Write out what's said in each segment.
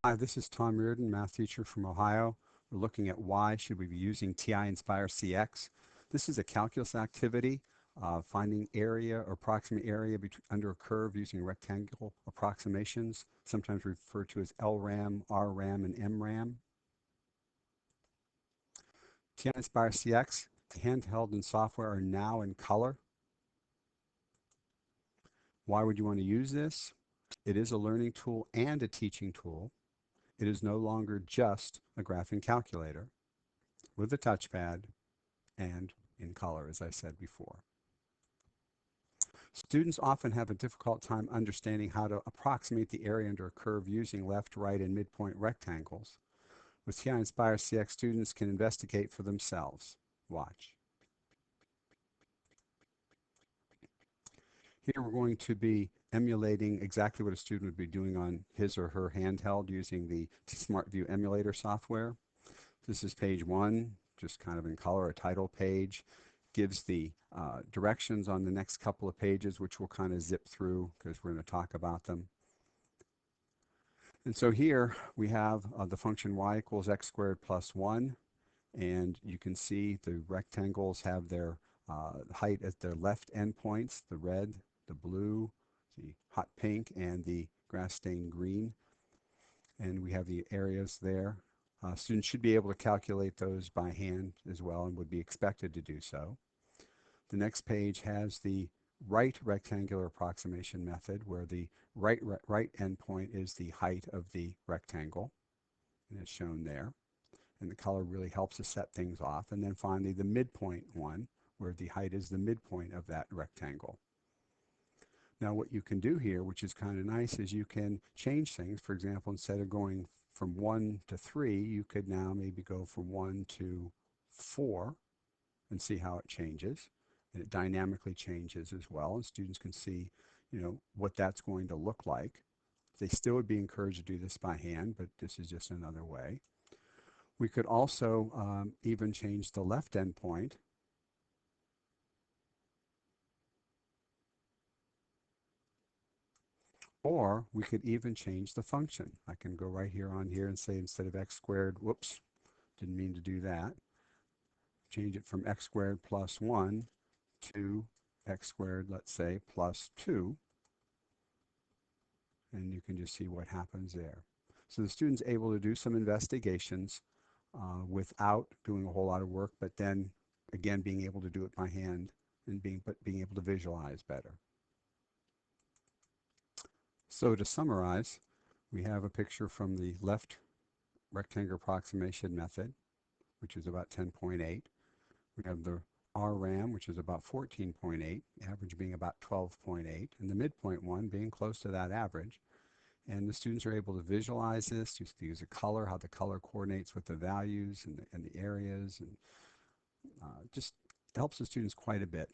Hi, this is Tom Reardon, math teacher from Ohio. We're looking at why should we be using TI-Nspire CX. This is a calculus activity, finding area or approximate area under a curve using rectangle approximations, sometimes referred to as LRAM, RRAM, and MRAM. TI-Nspire CX, the handheld and software are now in color. Why would you want to use this? It is a learning tool and a teaching tool. It is no longer just a graphing calculator with a touchpad and in color, as I said before. Students often have a difficult time understanding how to approximate the area under a curve using left, right, and midpoint rectangles. With TI-Nspire CX, students can investigate for themselves. Watch. Here we're going to be emulating exactly what a student would be doing on his or her handheld using the SmartView emulator software. This is page 1, just kind of in color, a title page. Gives the directions on the next couple of pages, which we'll kind of zip through because we're going to talk about them. And so here we have the function y equals x squared plus 1. And you can see the rectangles have their height at their left endpoints, the red, the blue, the hot pink, and the grass stained green. And we have the areas there. Students should be able to calculate those by hand as well and would be expected to do so. The next page has the right rectangular approximation method where the right endpoint is the height of the rectangle, and it's shown there. And the color really helps to set things off. And then finally the midpoint one, where the height is the midpoint of that rectangle. Now what you can do here, which is kind of nice, is you can change things. For example, instead of going from 1 to 3, you could now maybe go from 1 to 4 and see how it changes. And it dynamically changes as well, and students can see, what that's going to look like. They still would be encouraged to do this by hand, but this is just another way. We could also even change the left endpoint. Or we could even change the function. I can go right here on here and say instead of x squared, whoops, didn't mean to do that. Change it from x squared plus 1 to x squared, let's say, plus 2. And you can just see what happens there. So the student's able to do some investigations without doing a whole lot of work, but then again being able to do it by hand and being able to visualize better. So to summarize, we have a picture from the left rectangular approximation method, which is about 10.8. We have the RRAM, which is about 14.8, average being about 12.8, and the midpoint one being close to that average. And the students are able to visualize this, just to use a color, how the color coordinates with the values and the areas, and just helps the students quite a bit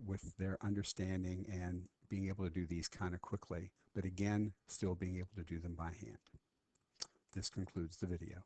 with their understanding and being able to do these kind of quickly, but again, still being able to do them by hand. This concludes the video.